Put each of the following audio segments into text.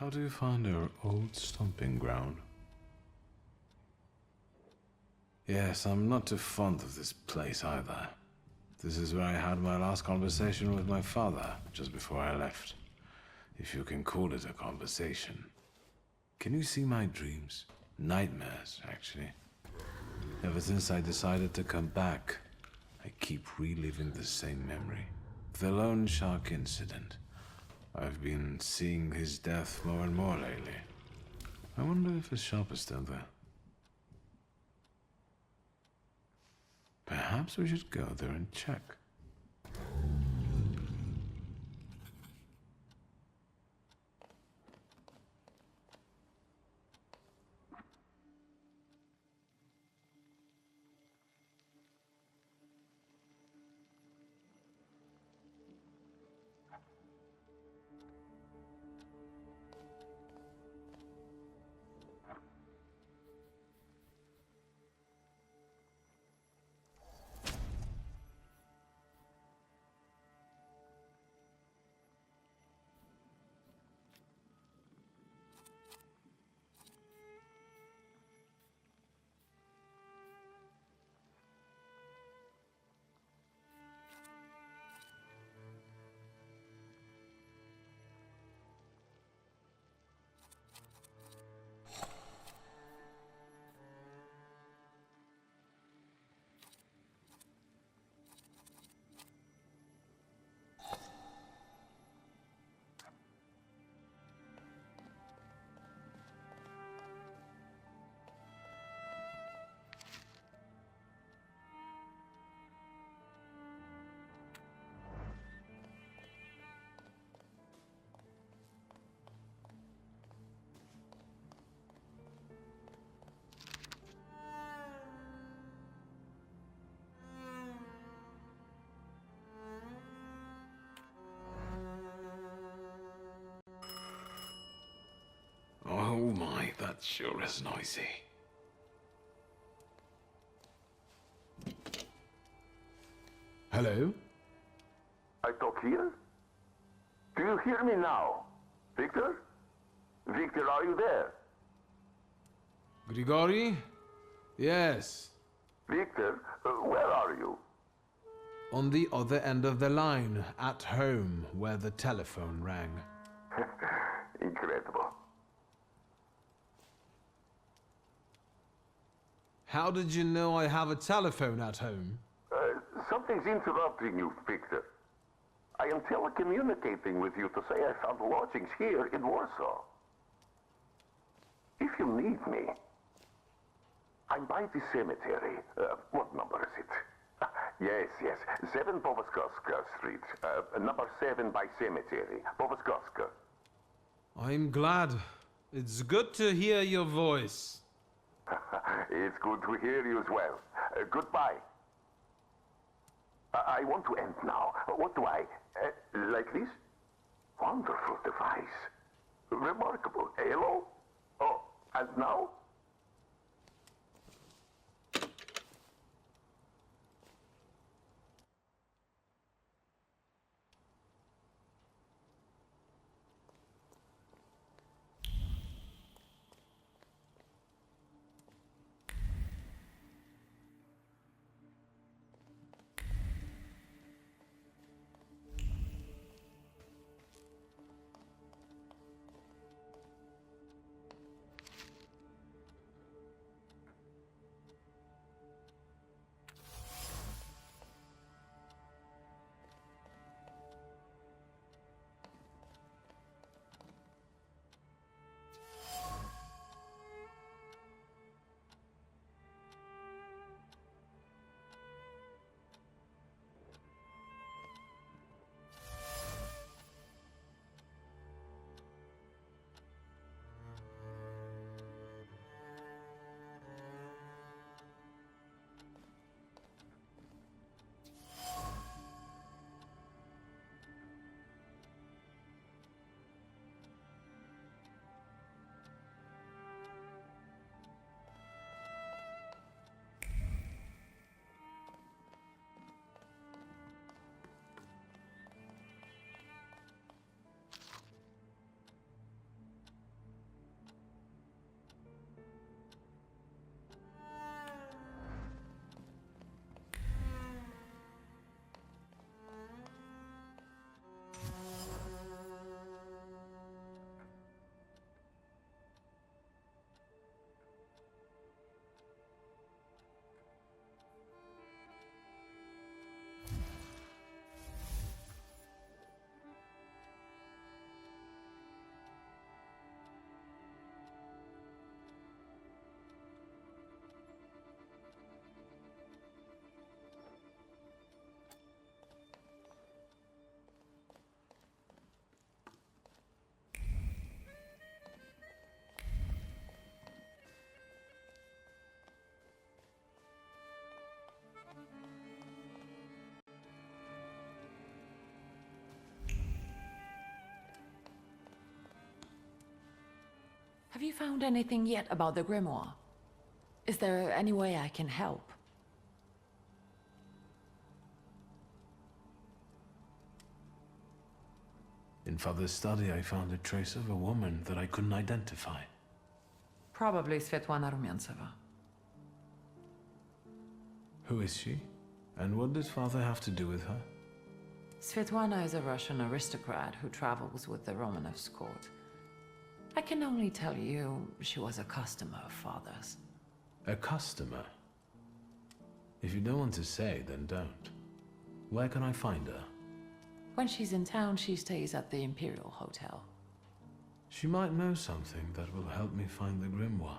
How do you find our old stomping ground? Yes, I'm not too fond of this place either. This is where I had my last conversation with my father, just before I left. If you can call it a conversation. Can you see my dreams? Nightmares, actually. Ever since I decided to come back, I keep reliving the same memory. The loan shark incident. I've been seeing his death more and more lately. I wonder if his shop is still there. Perhaps we should go there and check. Oh my, that sure is noisy. Hello? I talk here? Do you hear me now? Wiktor? Wiktor, are you there? Grigori? Yes. Wiktor, where are you? On the other end of the line, at home, where the telephone rang. Incredible. How did you know I have a telephone at home? Something's interrupting you, Wiktor. I am telecommunicating with you to say I found lodgings here in Warsaw. If you need me, I'm by the cemetery. What number is it? Yes. 7 Powoskowska Street. Number 7 by cemetery. Powoskowska. I'm glad. It's good to hear your voice. It's good to hear you as well. Goodbye. I want to end now. What do I... like this? Wonderful device. Remarkable. Hello? Oh, and now? Have you found anything yet about the grimoire? Is there any way I can help? In Father's study, I found a trace of a woman that I couldn't identify. Probably Svetlana Rumyantseva. Who is she? And what did Father have to do with her? Svetlana is a Russian aristocrat who travels with the Romanovs' court. I can only tell you she was a customer of Father's. A customer? If you don't want to say, then don't. Where can I find her? When she's in town, she stays at the Imperial Hotel. She might know something that will help me find the grimoire.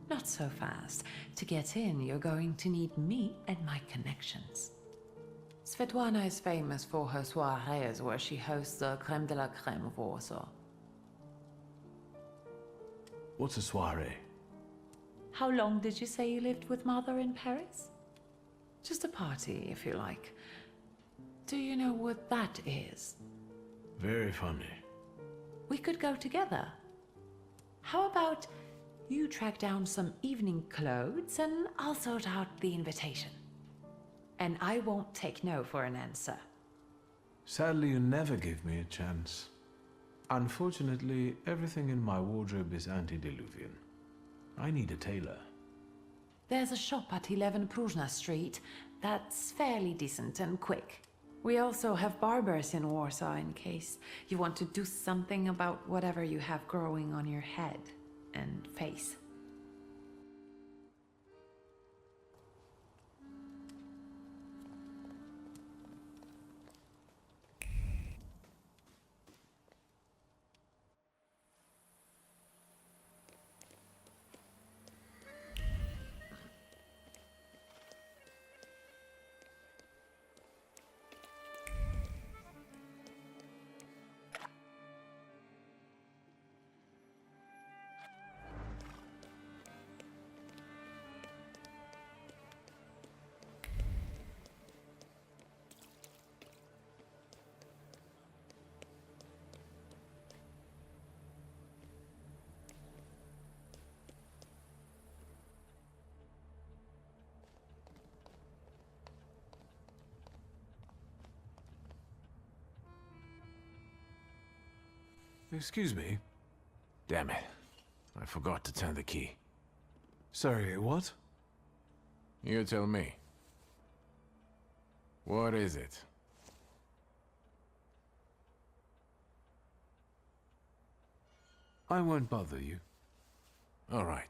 Not so fast. To get in, you're going to need me and my connections. Svetlana is famous for her soirees where she hosts the crème de la crème of Warsaw. What's a soiree? How long did you say you lived with Mother in Paris? Just a party, if you like. Do you know what that is? Very funny. We could go together. How about you track down some evening clothes and I'll sort out the invitation. And I won't take no for an answer. Sadly, you never give me a chance. Unfortunately, everything in my wardrobe is antediluvian. I need a tailor. There's a shop at 11 Pruzhna Street that's fairly decent and quick. We also have barbers in Warsaw in case you want to do something about whatever you have growing on your head and face. Excuse me? Damn it. I forgot to turn the key. Sorry, what? You tell me. What is it? I won't bother you. All right.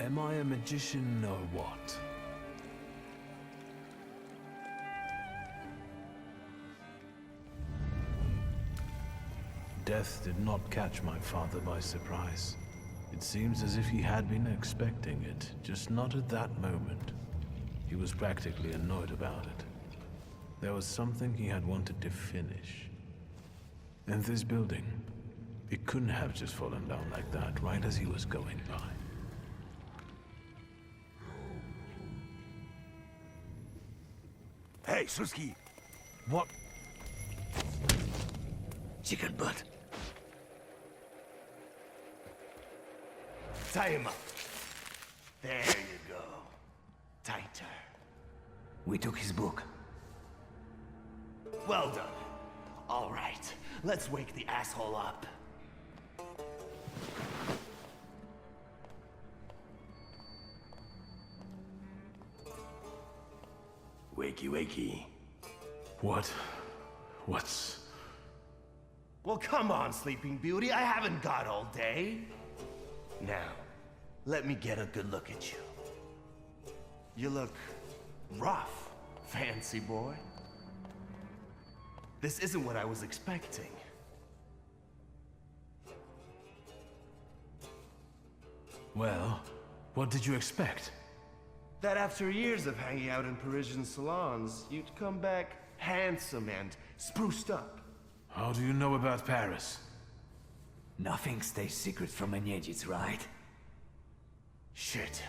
Am I a magician or what? Death did not catch my father by surprise. It seems as if he had been expecting it, just not at that moment. He was practically annoyed about it. There was something he had wanted to finish. And this building, it couldn't have just fallen down like that, right as he was going by. Hey, Suski! What? Chicken butt. Tie him up. There you go. Tighter. We took his book. Well done. All right, let's wake the asshole up. Wakey, wakey. What's... Well, come on, Sleeping Beauty. I haven't got all day. Now, let me get a good look at you. You look rough, fancy boy. This isn't what I was expecting. Well, what did you expect? That after years of hanging out in Parisian salons, you'd come back handsome and spruced up. How do you know about Paris? Nothing stays secret from a Niedzic, right? Shit.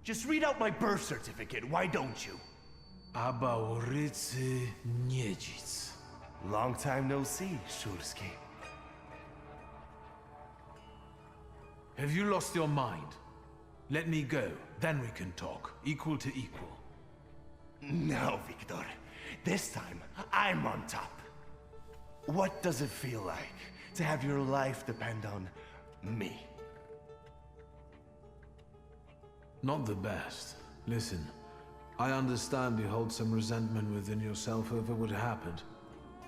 Just read out my birth certificate, why don't you? Abaurice Niedzic. Long time no see, Shulsky. Have you lost your mind? Let me go, then we can talk, equal to equal. No, Wiktor. This time, I'm on top. What does it feel like to have your life depend on me? Not the best. Listen, I understand you hold some resentment within yourself over what happened,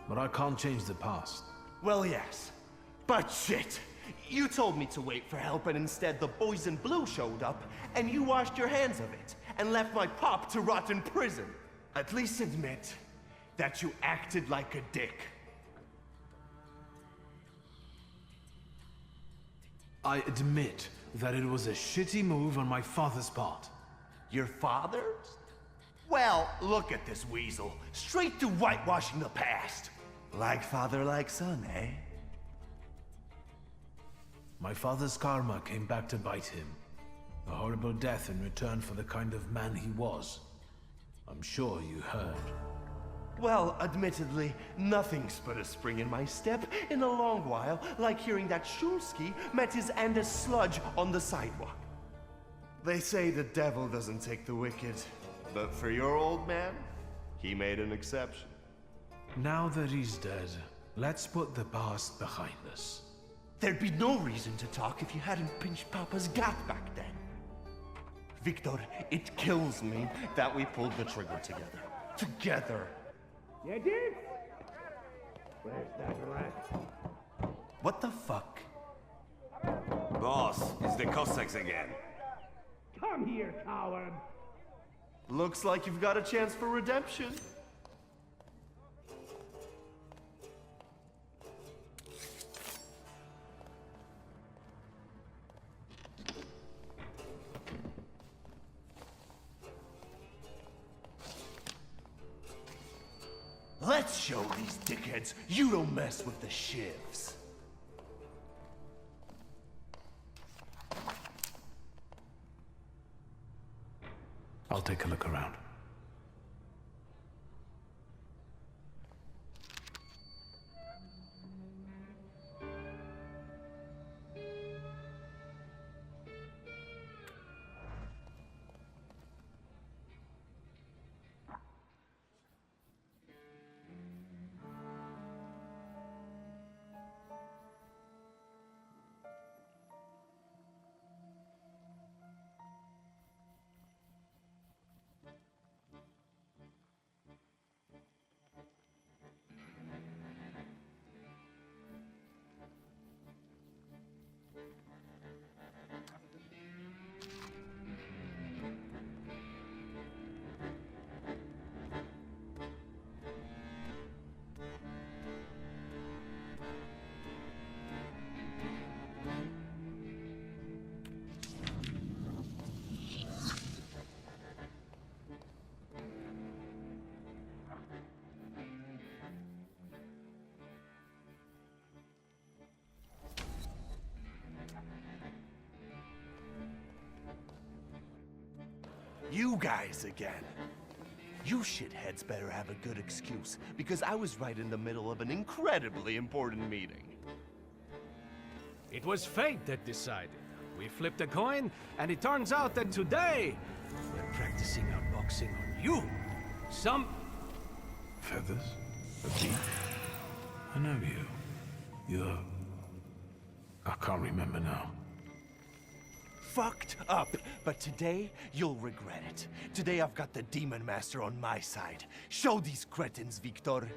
but I can't change the past. Well, yes. But shit! You told me to wait for help and instead the boys in blue showed up and you washed your hands of it and left my pop to rot in prison. At least admit that you acted like a dick. I admit that it was a shitty move on my father's part. Your father's? Well, look at this weasel. Straight to whitewashing the past. Like father, like son, eh? My father's karma came back to bite him. A horrible death in return for the kind of man he was. I'm sure you heard. Well, admittedly, nothing's put a spring in my step in a long while, like hearing that Shulsky met his Andes sludge on the sidewalk. They say the devil doesn't take the wicked, but for your old man, he made an exception. Now that he's dead, let's put the past behind us. There'd be no reason to talk if you hadn't pinched Papa's gut back then. Wiktor, it kills me that we pulled the trigger together. Together. You did? Where's that rat? What the fuck? Boss, it's the Cossacks again. Come here, coward! Looks like you've got a chance for redemption. Let's show these dickheads you don't mess with the shivs. I'll take a look around. You guys again. You shitheads better have a good excuse, because I was right in the middle of an incredibly important meeting. It was fate that decided. We flipped a coin, and it turns out that today, we're practicing our boxing on you. Some... Feathers? A bee? I know you. You're... I can't remember now. Fucked up, but today you'll regret it. Today I've got the Demon Master on my side. Show these cretins, Wiktor.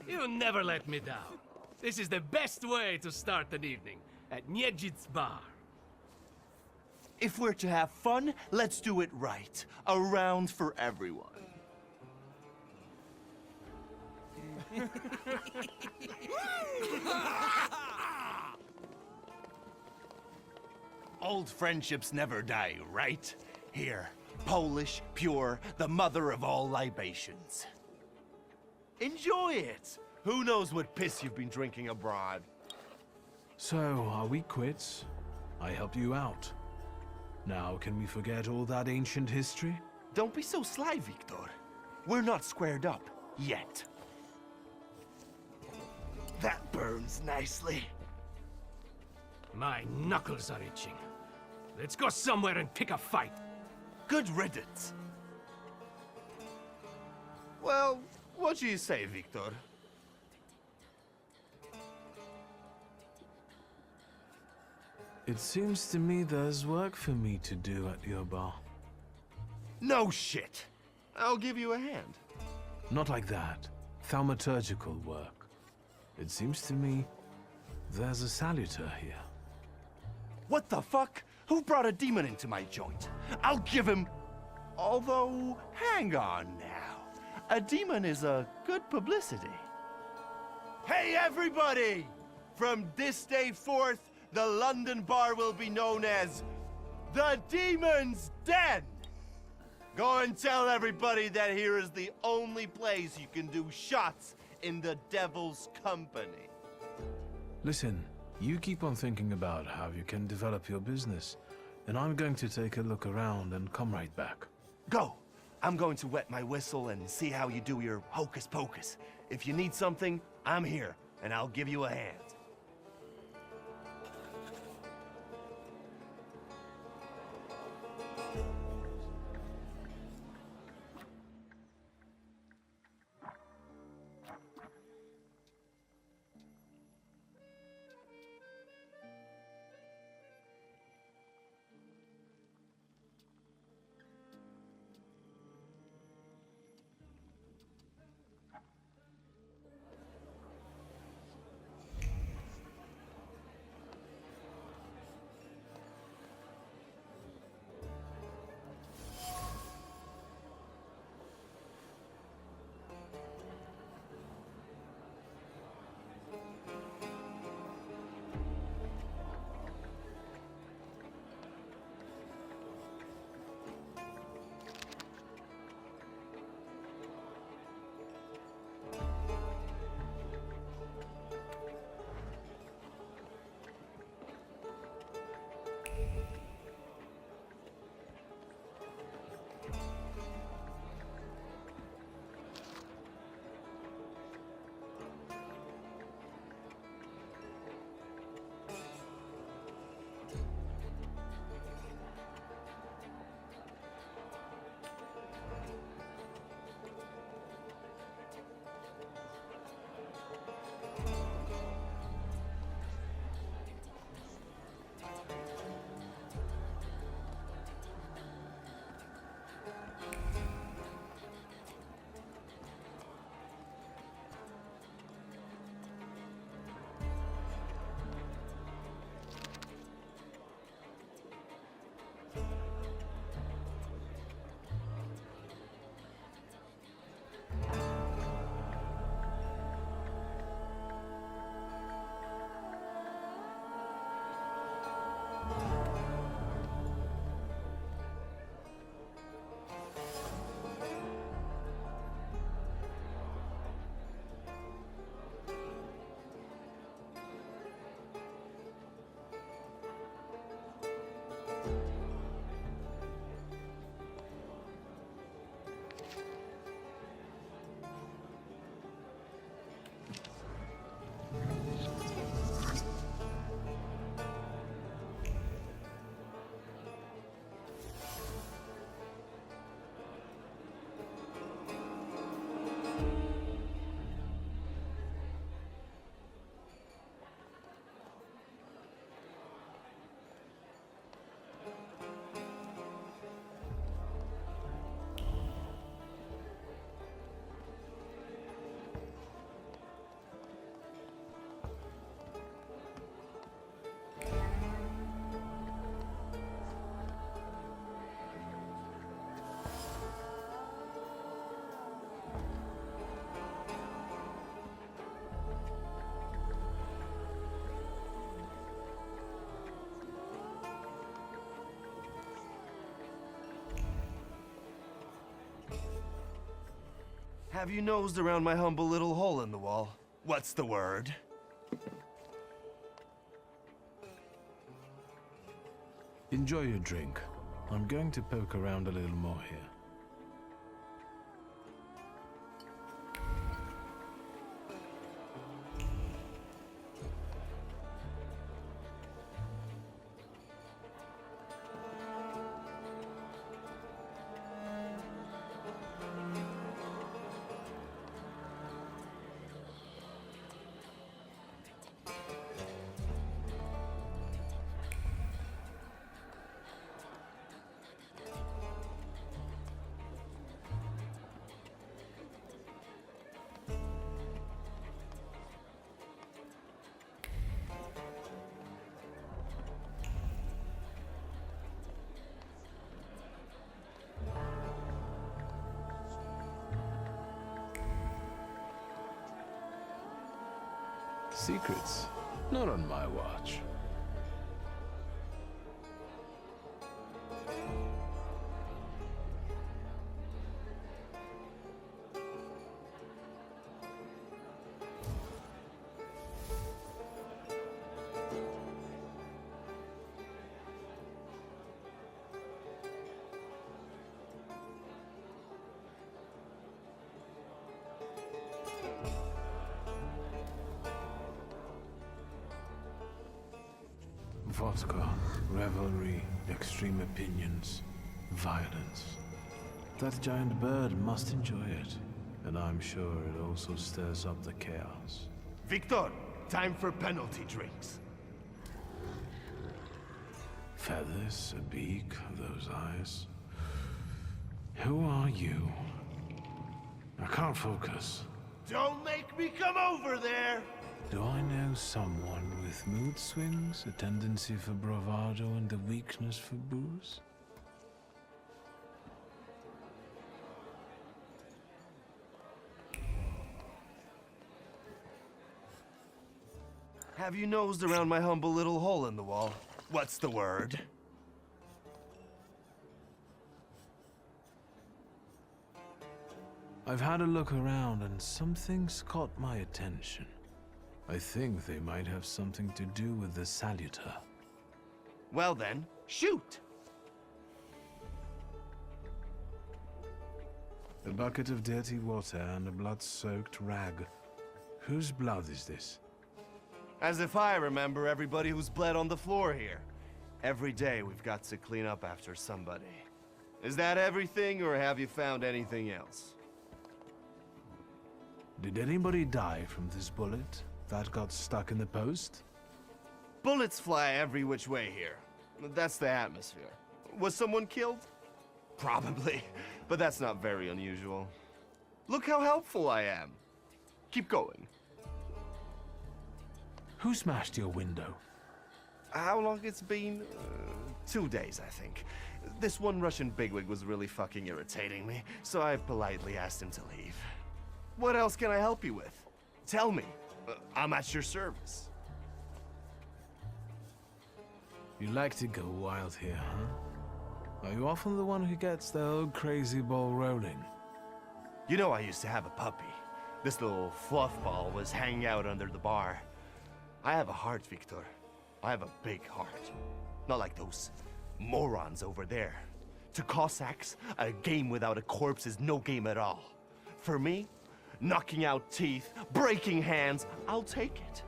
You never let me down. This is the best way to start an evening, at Niedzic's bar. If we're to have fun, let's do it right. A round for everyone. Old friendships never die, right? Here, Polish, pure, the mother of all libations. Enjoy it! Who knows what piss you've been drinking abroad? So, are we quits? I helped you out. Now, can we forget all that ancient history? Don't be so sly, Wiktor. We're not squared up, yet. That burns nicely. My knuckles are itching. Let's go somewhere and pick a fight. Good riddance. Well, what do you say, Wiktor? It seems to me there's work for me to do at your bar. No shit. I'll give you a hand. Not like that. Thaumaturgical work. It seems to me there's a saluter here. What the fuck? Who brought a demon into my joint? I'll give him... Although, hang on now. A demon is a good publicity. Hey everybody! From this day forth, the London bar will be known as the Demon's Den. Go and tell everybody that here is the only place you can do shots in the devil's company. Listen, you keep on thinking about how you can develop your business, and I'm going to take a look around and come right back. Go. I'm going to wet my whistle and see how you do your hocus pocus. If you need something, I'm here, and I'll give you a hand. Have you nosed around my humble little hole in the wall? What's the word? Enjoy your drink. I'm going to poke around a little more here. Secrets? Not on my watch. Vodka, revelry, extreme opinions, violence. That giant bird must enjoy it, and I'm sure it also stirs up the chaos. Wiktor, time for penalty drinks. Feathers, a beak, those eyes. Who are you? I can't focus. Don't make me come over there! Do I know someone with mood swings, a tendency for bravado, and a weakness for booze? Have you nosed around my humble little hole in the wall? What's the word? I've had a look around and something's caught my attention. I think they might have something to do with the Salutor. Well then, shoot! A bucket of dirty water and a blood-soaked rag. Whose blood is this? As if I remember everybody who's bled on the floor here. Every day we've got to clean up after somebody. Is that everything, or have you found anything else? Did anybody die from this bullet that got stuck in the post? Bullets fly every which way here. That's the atmosphere. Was someone killed? Probably, but that's not very unusual. Look how helpful I am. Keep going. Who smashed your window? How long it's been? 2 days, I think. This one Russian bigwig was really fucking irritating me, so I politely asked him to leave. What else can I help you with? Tell me. I'm at your service. You like to go wild here, huh? Are you often the one who gets the old crazy ball rolling? You know I used to have a puppy. This little fluff ball was hanging out under the bar. I have a heart, Wiktor. I have a big heart. Not like those morons over there. To Cossacks, a game without a corpse is no game at all. For me, knocking out teeth, breaking hands, I'll take it.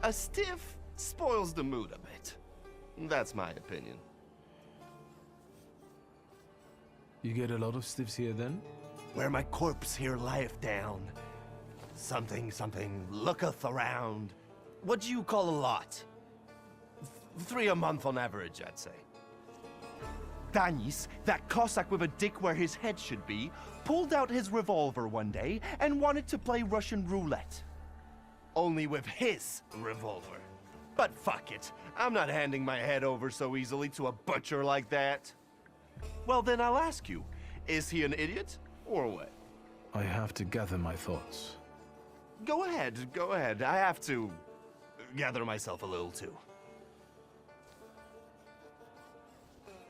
A stiff spoils the mood a bit. That's my opinion. You get a lot of stiffs here then? Where my corpse here lieth down. Something looketh around. What do you call a lot? 3 a month on average, I'd say. Danis, that Cossack with a dick where his head should be, pulled out his revolver one day and wanted to play Russian roulette. Only with his revolver. But fuck it, I'm not handing my head over so easily to a butcher like that. Well then I'll ask you, is he an idiot or what? I have to gather my thoughts. Go ahead, I have to gather myself a little too.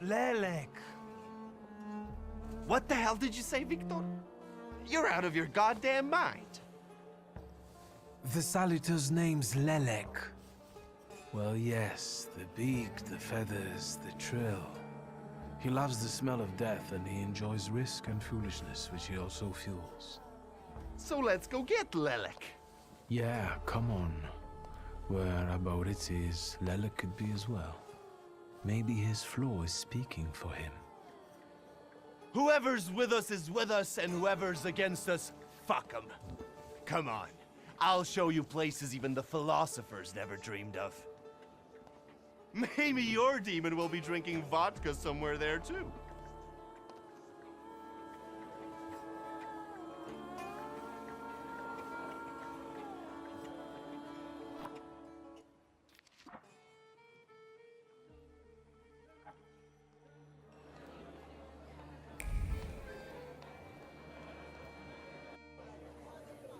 Lelek. What the hell did you say, Wiktor? You're out of your goddamn mind. The Salutor's name's Lelek. Well, yes, the beak, the feathers, the trill. He loves the smell of death, and he enjoys risk and foolishness, which he also fuels. So let's go get Lelek. Yeah, come on. Where Aborit is, Lelek could be as well. Maybe his flaw is speaking for him. Whoever's with us is with us, and whoever's against us, fuck 'em. Come on. I'll show you places even the philosophers never dreamed of. Maybe your demon will be drinking vodka somewhere there, too.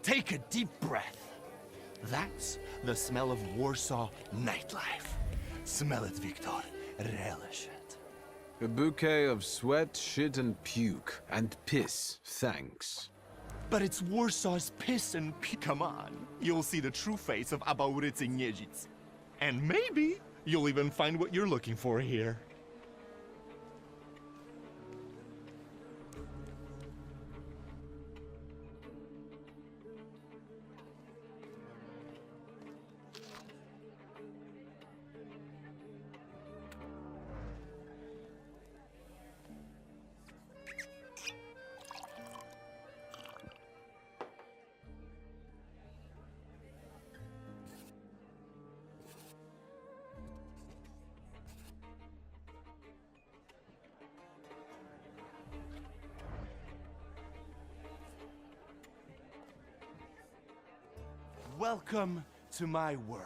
Take a deep breath. That's the smell of Warsaw nightlife. Smell it, Wiktor. Relish it. A bouquet of sweat, shit, and puke. And piss, thanks. But it's Warsaw's piss and Come on. You'll see the true face of Abaurycy Niedzic. And maybe you'll even find what you're looking for here. Welcome to my world.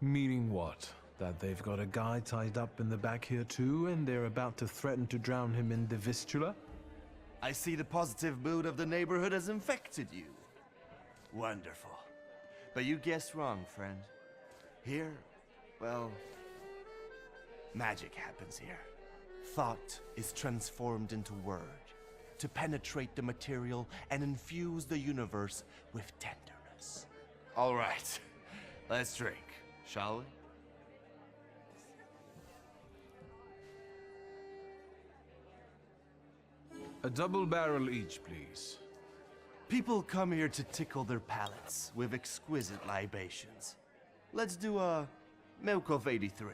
Meaning what? That they've got a guy tied up in the back here too, and they're about to threaten to drown him in the Vistula? I see the positive mood of the neighborhood has infected you. Wonderful. But you guessed wrong, friend. Here, well, magic happens here. Thought is transformed into word, to penetrate the material and infuse the universe with tenderness. All right, let's drink, shall we? A double barrel each, please. People come here to tickle their palates with exquisite libations. Let's do a Milk of 83.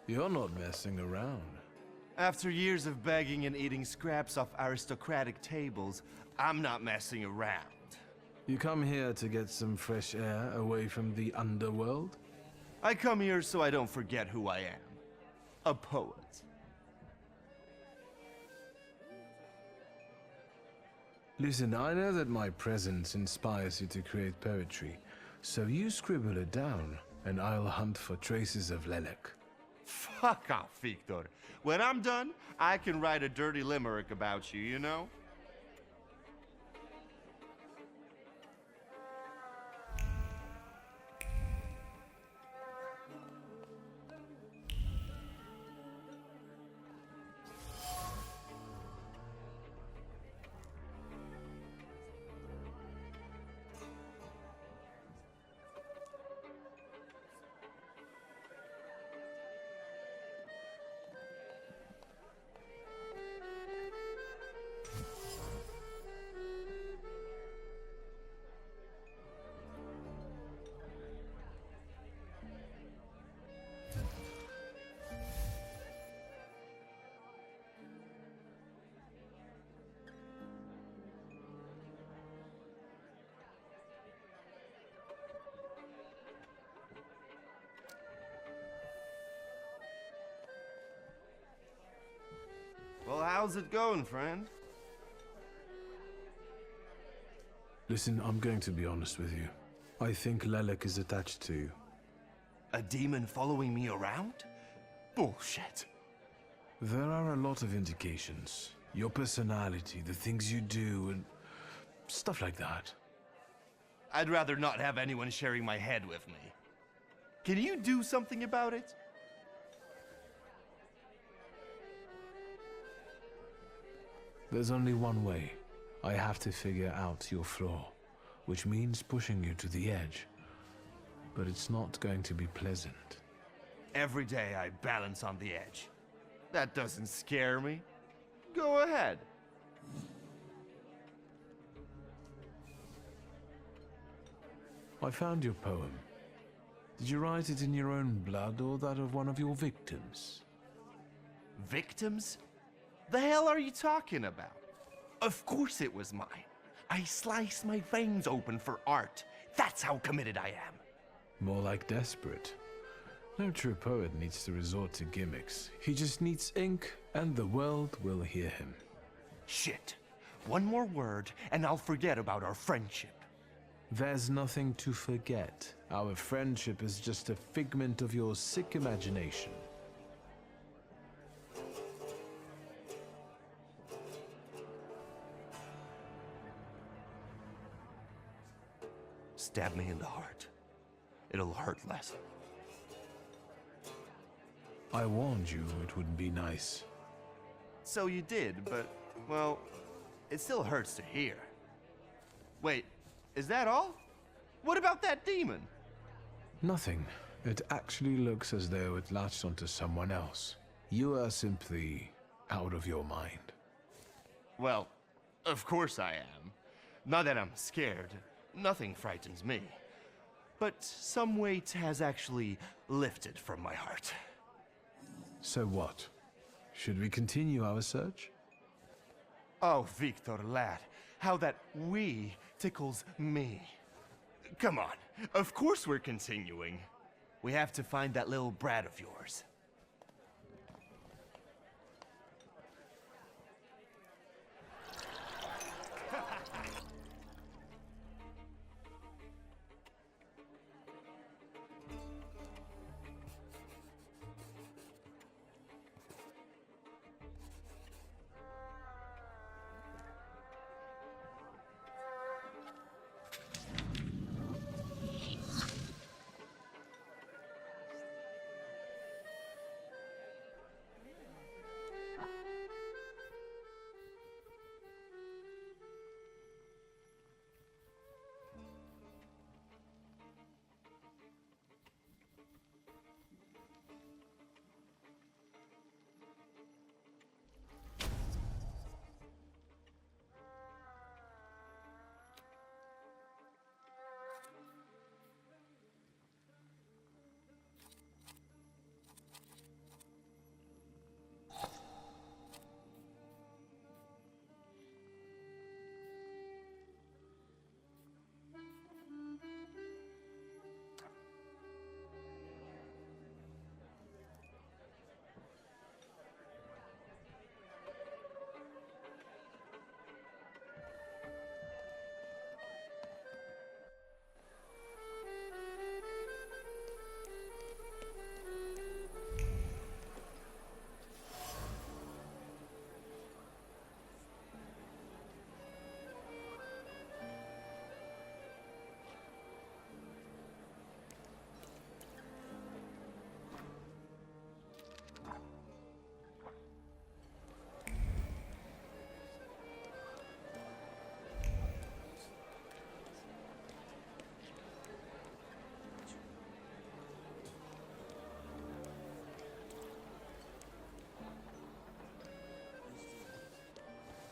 You're not messing around. After years of begging and eating scraps off aristocratic tables, I'm not messing around. You come here to get some fresh air away from the underworld? I come here so I don't forget who I am. A poet. Listen, I know that my presence inspires you to create poetry, so you scribble it down, and I'll hunt for traces of Lelek. Fuck off, Wiktor. When I'm done, I can write a dirty limerick about you, you know? Well, how's it going, friend? Listen, I'm going to be honest with you. I think Lelek is attached to you. A demon following me around? Bullshit. There are a lot of indications. Your personality, the things you do, and stuff like that. I'd rather not have anyone sharing my head with me. Can you do something about it? There's only one way. I have to figure out your flaw, which means pushing you to the edge. But it's not going to be pleasant. Every day I balance on the edge. That doesn't scare me. Go ahead. I found your poem. Did you write it in your own blood or that of one of your victims? Victims? The hell are you talking about? Of course it was mine. I slice my veins open for art. That's how committed I am. More like desperate. No true poet needs to resort to gimmicks. He just needs ink, and the world will hear him. Shit. One more word, and I'll forget about our friendship. There's nothing to forget. Our friendship is just a figment of your sick imagination. Stab me in the heart. It'll hurt less. I warned you it would be nice. So you did, but, well, it still hurts to hear. Wait, is that all? What about that demon? Nothing. It actually looks as though it latched onto someone else. You are simply out of your mind. Well, of course I am. Not that I'm scared. Nothing frightens me. But some weight has actually lifted from my heart. So what? Should we continue our search? Oh, Wiktor, lad, how that "we" tickles me. Come on, of course we're continuing. We have to find that little brat of yours.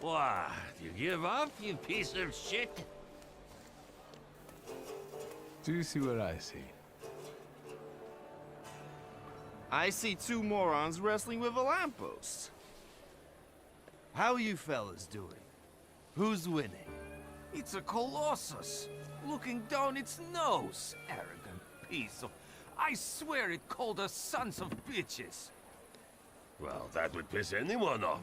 What? You give up, you piece of shit? Do you see what I see? I see two morons wrestling with a lamppost. How you fellas doing? Who's winning? It's a colossus, looking down its nose. Arrogant piece of... I swear it called us sons of bitches. Well, that would piss anyone off.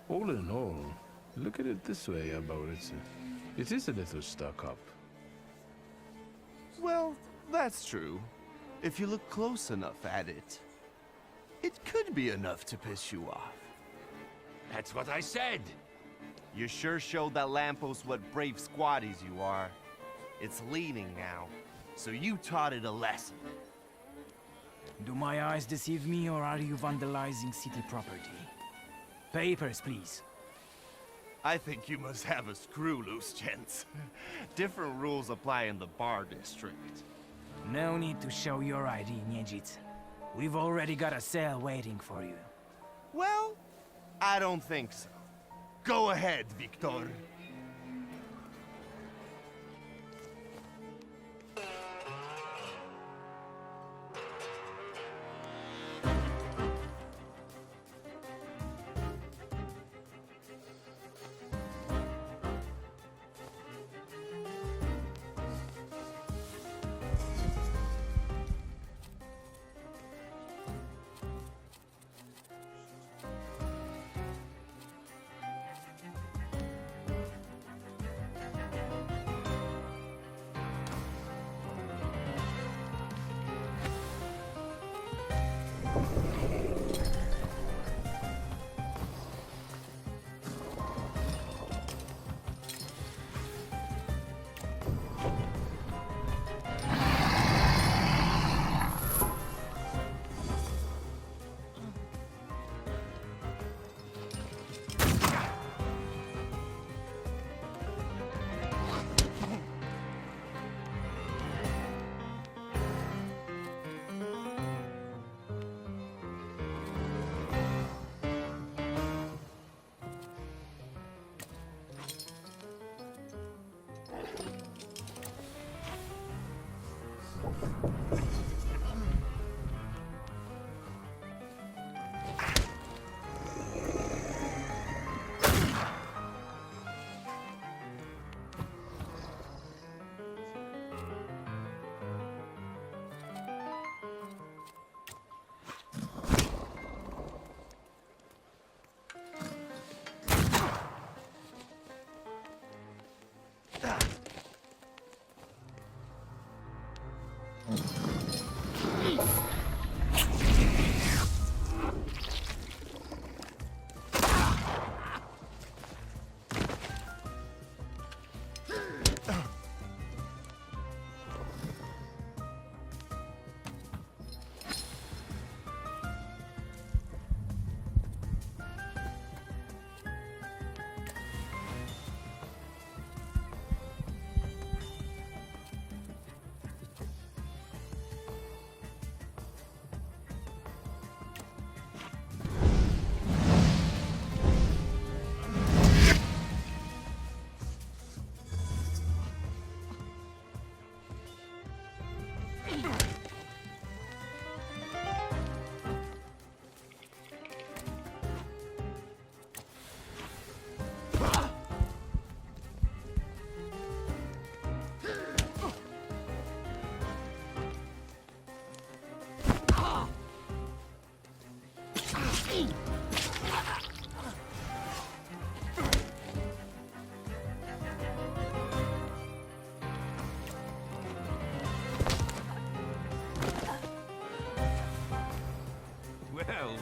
All in all, look at it this way, Aboritsa. It is a little stuck up. Well, that's true. If you look close enough at it, it could be enough to piss you off. That's what I said. You sure showed that lamppost what brave squatties you are. It's leaning now, so you taught it a lesson. Do my eyes deceive me, or are you vandalizing city property? Papers, please. I think you must have a screw loose, gents. Different rules apply in the bar district. No need to show your ID, Niedzic. We've already got a cell waiting for you. Well, I don't think so. Go ahead, Wiktor.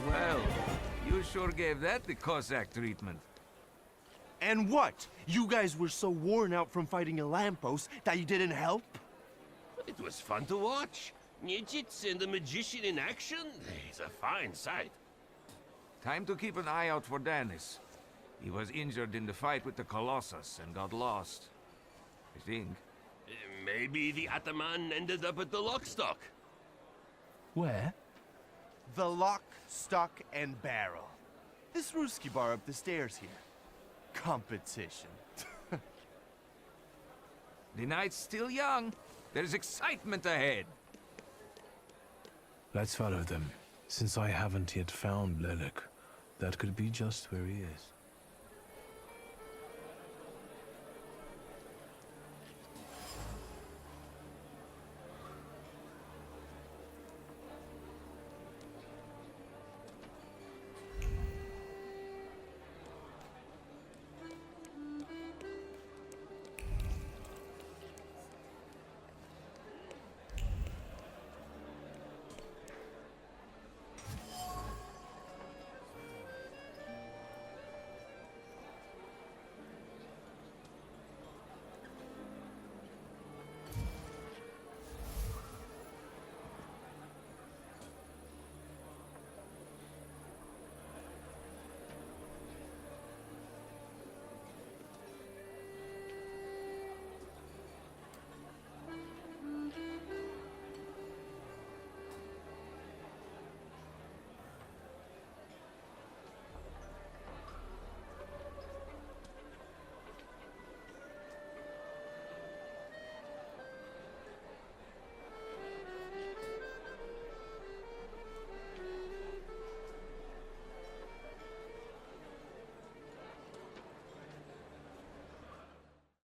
Well, you sure gave that the Cossack treatment. And what? You guys were so worn out from fighting a lamppost that you didn't help? It was fun to watch. Niedzic and the magician in action? It's a fine sight. Time to keep an eye out for Dennis. He was injured in the fight with the Colossus and got lost. I think. Maybe the Ataman ended up at the Lockstock. Where? The Lock, Stock, and Barrel. This Ruski bar up the stairs here. Competition. The night's still young. There's excitement ahead. Let's follow them. Since I haven't yet found Lelik, that could be just where he is.